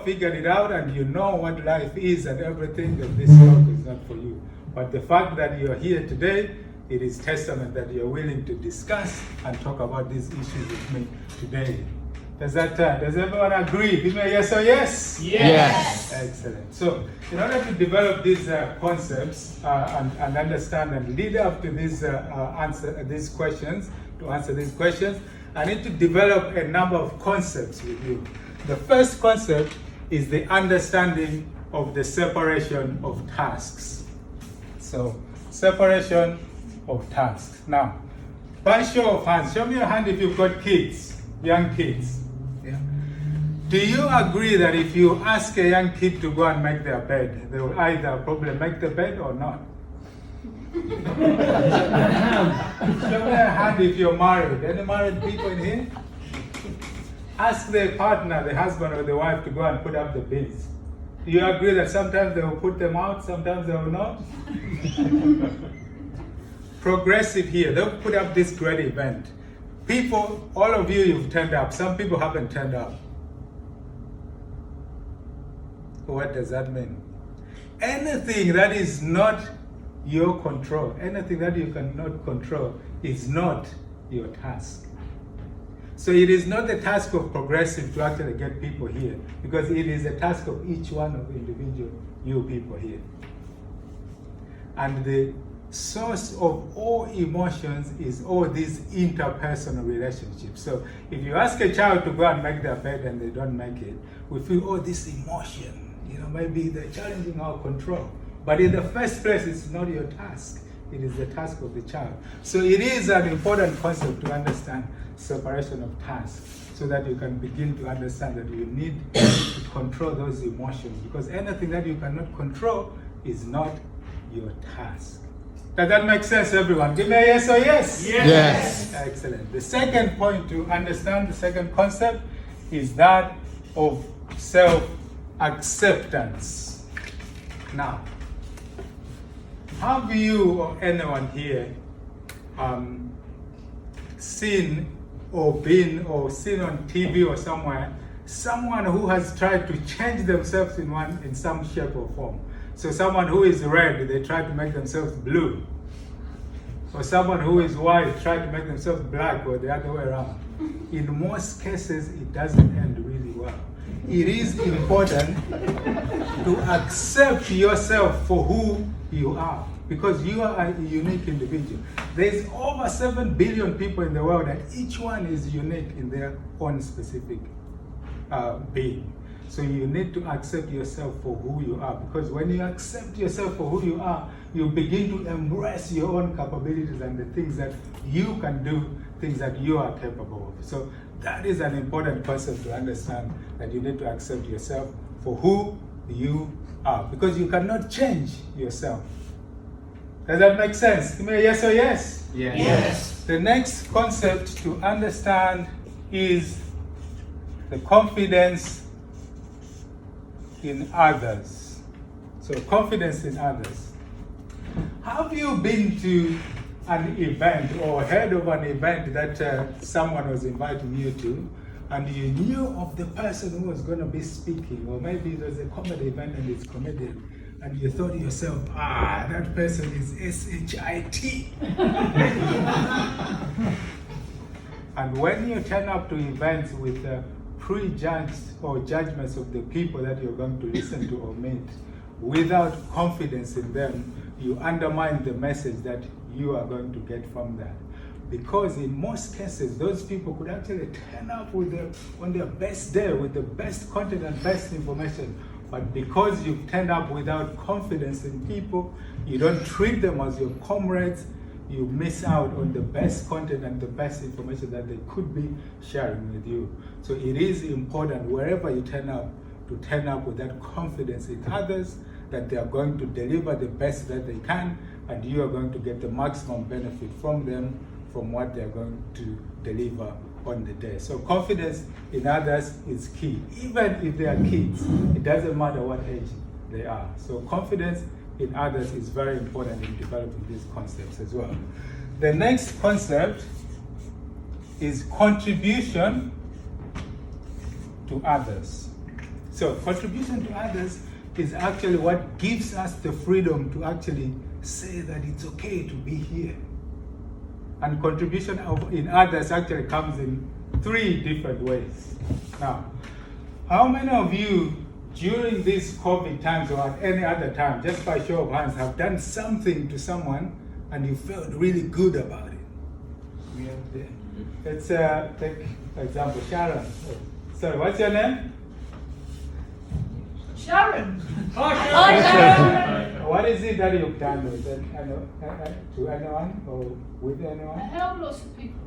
figured it out and you know what life is and everything, then this talk is not for you. But the fact that you're here today, it is testament that you're willing to discuss and talk about these issues with me today. Does everyone agree? Give me a yes or yes? Yes. Excellent. So, in order to develop these concepts and understand and lead up to answer these questions, I need to develop a number of concepts with you. The first concept is the understanding of the separation of tasks. So, separation of tasks. Now, by show of hands, show me your hand if you've got kids, young kids. Yeah. Do you agree that if you ask a young kid to go and make their bed, they will either probably make the bed or not? Show me a hand if you're married. Any married people in here? Ask their partner, the husband or the wife, to go and put up the bins. Do you agree that sometimes they will put them out, sometimes they will not? Progressive here, they'll put up this great event. People, all of you, you've turned up. Some people haven't turned up. What does that mean? Anything that is not your control, anything that you cannot control, is not your task. So it is not the task of Progressive to actually get people here, because it is the task of each one of the individual you people here. And the source of all emotions is all these interpersonal relationships. So if you ask a child to go and make their bed and they don't make it, we feel, oh, this emotion, maybe they're challenging our control. But in the first place, it's not your task. It is the task of the child. So it is an important concept to understand separation of tasks, so that you can begin to understand that you need to control those emotions, because anything that you cannot control is not your task. Does that make sense, everyone? Give me a yes or yes? Yes. Excellent. The second point to understand, the second concept, is that of self-acceptance. Now, have you or anyone here seen or been or seen on TV or somewhere someone who has tried to change themselves in some shape or form? So someone who is red, they try to make themselves blue. Or someone who is white, try to make themselves black, or the other way around. In most cases, it doesn't end really well. It is important to accept yourself for who you are, because you are a unique individual. There's over 7 billion people in the world, and each one is unique in their own specific being. So you need to accept yourself for who you are, because when you accept yourself for who you are, you begin to embrace your own capabilities and the things that you can do, things that you are capable of. So that is an important concept to understand, that you need to accept yourself for who you are, because you cannot change yourself. Does that make sense? Give me a yes or yes? Yes. Yes. The next concept to understand is the confidence in others. So confidence in others. Have you been to an event or heard of an event that someone was inviting you to, and you knew of the person who was going to be speaking, or maybe it was a comedy event and it's comedian, and you thought to yourself, that person is S-H-I-T. And when you turn up to events with prejudged or judgments of the people that you're going to listen to or meet, without confidence in them, you undermine the message that you are going to get from that. Because in most cases, those people could actually turn up on their best day with the best content and best information. But because you've turned up without confidence in people, you don't treat them as your comrades, you miss out on the best content and the best information that they could be sharing with you. So it is important, wherever you turn up, to turn up with that confidence in others, that they are going to deliver the best that they can, and you are going to get the maximum benefit from them, from what they are going to deliver on the day. So confidence in others is key. Even if they are kids, it doesn't matter what age they are. So confidence in others is very important in developing these concepts as well. The next concept is contribution to others. So contribution to others is actually what gives us the freedom to actually say that it's okay to be here. And contribution in others actually comes in 3 different ways. Now, how many of you during these COVID times or at any other time, just by show of hands, have done something to someone and you felt really good about it? Yeah. Let's take, for example, Sharon. Sorry, what's your name? Sharon. Hi, Sharon. What is it that you've done with it? To anyone or with I anyone? help lots of people.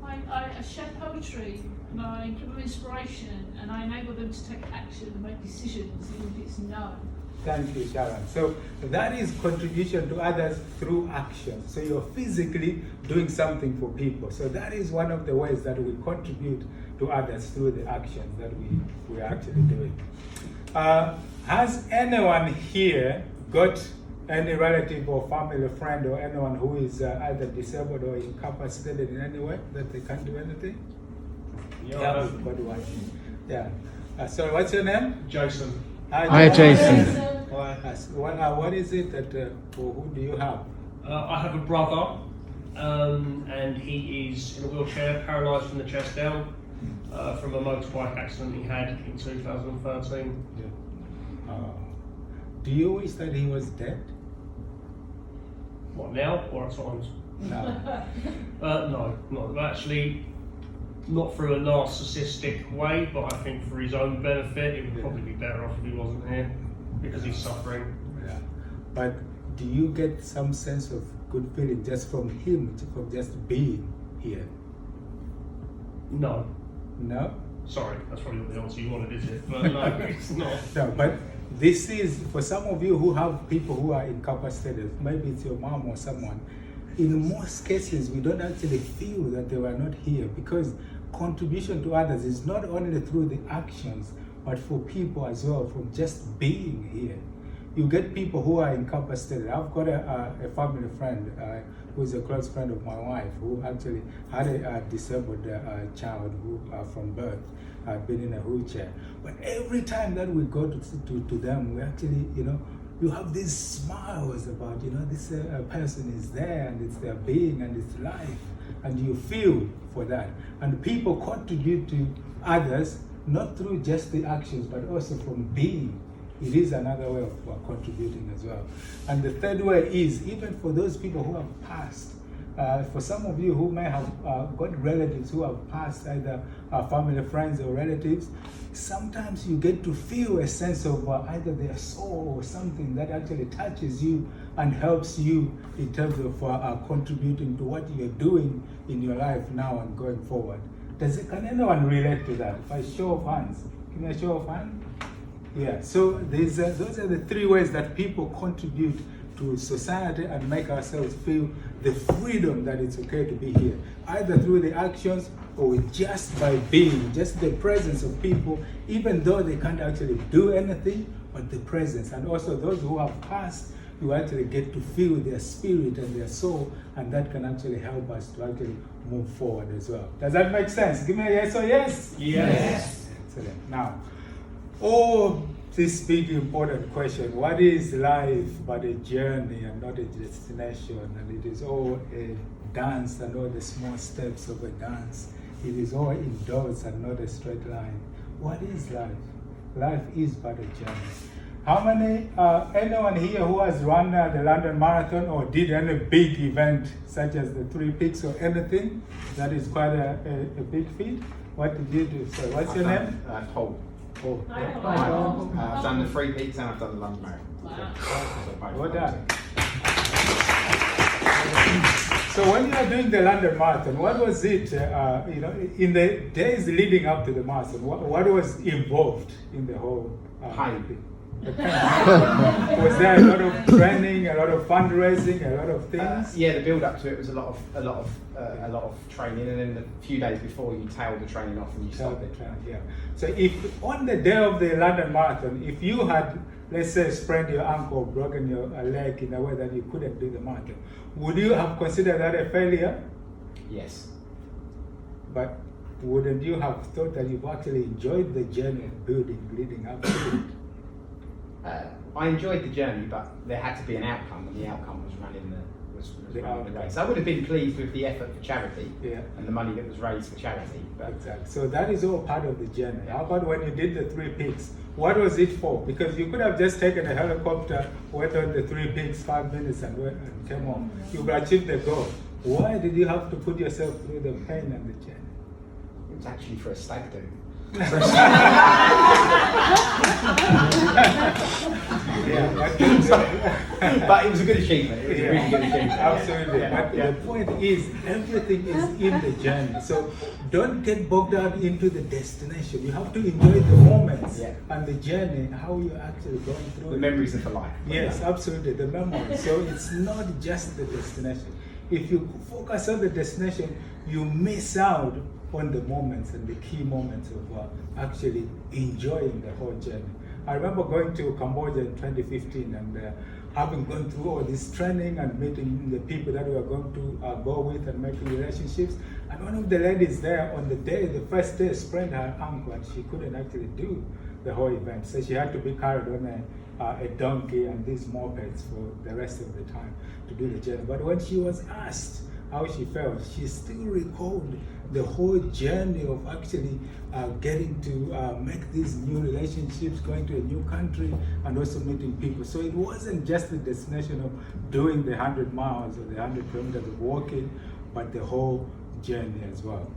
I share poetry and I give them inspiration and I enable them to take action and make decisions even if it's no. Thank you, Sharon. So that is contribution to others through action. So you're physically doing something for people. So that is one of the ways that we contribute to others through the actions that we're actually doing. Has anyone here got any relative or family friend or anyone who is either disabled or incapacitated in any way that they can't do anything? Yeah. We've got one. Yeah. Sorry, what's your name? Jason. Hi, Jason. Hi. What is it that, or who do you have? I have a brother, and he is in a wheelchair, paralysed from the chest down, from a motorbike accident he had in 2013. Do you wish that he was dead? What, now or at times? No. No, not actually. Not through a narcissistic way, but I think for his own benefit, it would probably be better off if he wasn't here because he's suffering. Yeah. But do you get some sense of good feeling just from him, from just being here? No. No? Sorry, that's probably not the answer you wanted, is it? But no, it's not. No, but this is, for some of you who have people who are incapacitated, maybe it's your mom or someone, in most cases we don't actually feel that they were not here because contribution to others is not only through the actions, but for people as well, from just being here. You get people who are incapacitated. I've got a family friend who is a close friend of my wife who actually had a disabled child who from birth had been in a wheelchair. But every time that we go to them, we actually, you have these smiles about, this person is there and it's their being and it's life. And you feel for that. And people contribute to others, not through just the actions, but also from being. It is another way of contributing as well. And the third way is, even for those people who have passed, for some of you who may have got relatives who have passed, either family, friends, or relatives, sometimes you get to feel a sense of either their soul or something that actually touches you and helps you in terms of contributing to what you're doing in your life now and going forward. Can anyone relate to that? By show of hands. Give me a show of hands. Yeah, so those are the 3 ways that people contribute to society and make ourselves feel the freedom that it's okay to be here, either through the actions or just by being, just the presence of people, even though they can't actually do anything, but the presence. And also those who have passed, you actually get to feel their spirit and their soul, and that can actually help us to actually move forward as well. Does that make sense? Give me a yes or yes? Yes. Excellent. Now, this big important question, what is life but a journey and not a destination? And it is all a dance and all the small steps of a dance. It is all indoors and not a straight line. What is life? Life is but a journey. How many, anyone here who has run the London Marathon or did any big event such as the 3 Peaks or anything? That is quite a big feat. What did you do? So what's your name? Paul. Oh, I've done the 3 Peaks and I've done the London Marathon. Wow. well done. So when you are doing the London Marathon, what was it, in the days leading up to the marathon, what was involved in the whole Pain. Was there a lot of training, a lot of fundraising, a lot of things? Yeah, the build up to it was a lot of training, and then the few days before you tail the training off and you start it. Yeah. So if on the day of the London Marathon, if you had, let's say, sprained your ankle, broken your leg in a way that you couldn't do the marathon, would you have considered that a failure? Yes. But wouldn't you have thought that you've actually enjoyed the journey of building leading up to it? I enjoyed the journey, but there had to be an outcome, and the outcome was running the race. I would have been pleased with the effort for charity and the money that was raised for charity. But exactly. So that is all part of the journey. How about when you did the 3 peaks? What was it for? Because you could have just taken a helicopter, went on the 3 peaks 5 minutes and came home. You would achieve the goal. Why did you have to put yourself through the pain and the journey? it was actually for a stag do. But it was a good achievement. It was a really good achievement. Absolutely. But the point is, everything is in the journey. So don't get bogged down into the destination. You have to enjoy the moments and the journey, how you're actually going through the memories of the life. Yes, absolutely, the memories. So it's not just the destination. If you focus on the destination, you miss out on the moments and the key moments of actually enjoying the whole journey. I remember going to Cambodia in 2015 and having gone through all this training and meeting the people that we were going to go with and making relationships. And one of the ladies there on the first day, sprained her ankle and she couldn't actually do the whole event. So she had to be carried on a donkey and these mopeds for the rest of the time to do the journey. But when she was asked how she felt, she still recalled the whole journey of actually getting to make these new relationships, going to a new country, and also meeting people. So it wasn't just the destination of doing the 100 miles or the 100 kilometers of walking, but the whole journey as well.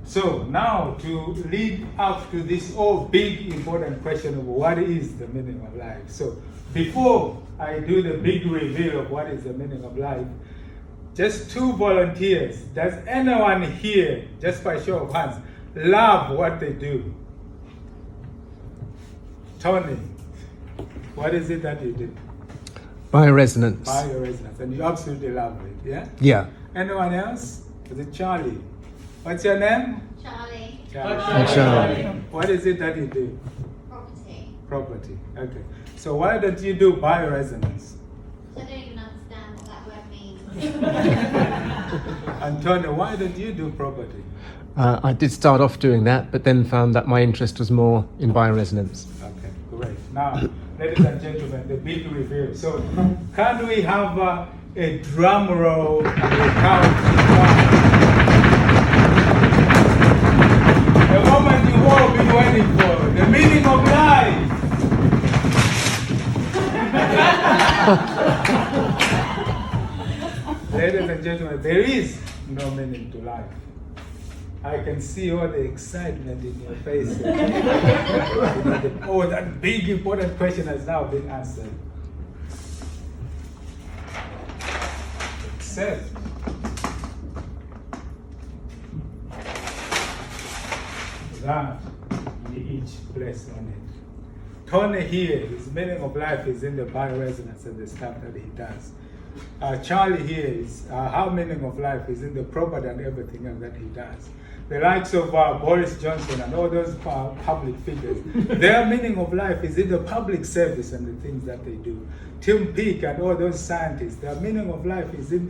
So now to lead up to this big important question of what is the meaning of life. So before I do the big reveal of what is the meaning of life, just 2 volunteers. Does anyone here, just by show of hands, love what they do? Tony, what is it that you do? Bioresonance. Bioresonance, and you absolutely love it, yeah? Yeah. Anyone else? Is it Charlie? What's your name? Charlie. Charlie. What is it that you do? Property. Property, okay. So why don't you do bioresonance? I don't even understand what that word means. Antonio, why don't you do property? I did start off doing that, but then found that my interest was more in bioresonance. Okay, great. Now, ladies and gentlemen, the big reveal. So, can we have a drum roll and a count? The moment you've all been waiting for, the meaning of life. Ladies and gentlemen, there is no meaning to life. I can see all the excitement in your face. That big important question has now been answered. Except that we each place on it. Tony here, his meaning of life is in the bioresonance and the stuff that he does. Charlie here is how meaning of life is in the property and everything else that he does. The likes of Boris Johnson and all those public figures, their meaning of life is in the public service and the things that they do. Tim Peake and all those scientists, their meaning of life is in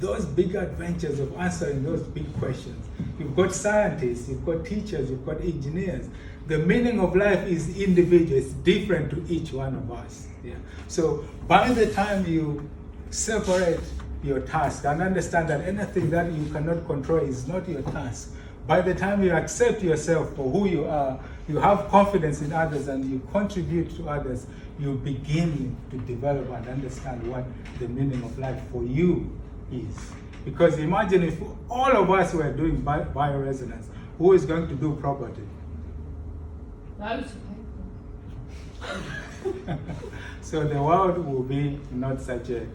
those big adventures of answering those big questions. You've got scientists, you've got teachers, you've got engineers. The meaning of life is individual, it's different to each one of us. Yeah. So by the time you separate your task and understand that anything that you cannot control is not your task, by the time you accept yourself for who you are, you have confidence in others and you contribute to others, you begin to develop and understand what the meaning of life for you is. Because imagine if all of us were doing bioresonance, who is going to do property? Those people. So the world will be not such a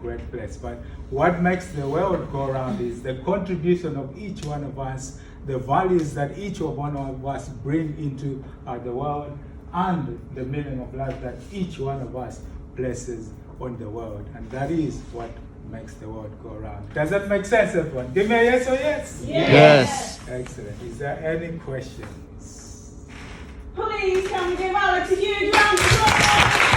great place. But what makes the world go around is the contribution of each one of us, the values that each one of us bring into the world, and the meaning of life that each one of us places on the world. And that is what makes the world go around. Does that make sense, everyone? Give me a yes or yes? Yes. Excellent. Is there any questions? Please can we give Alex a huge round of applause?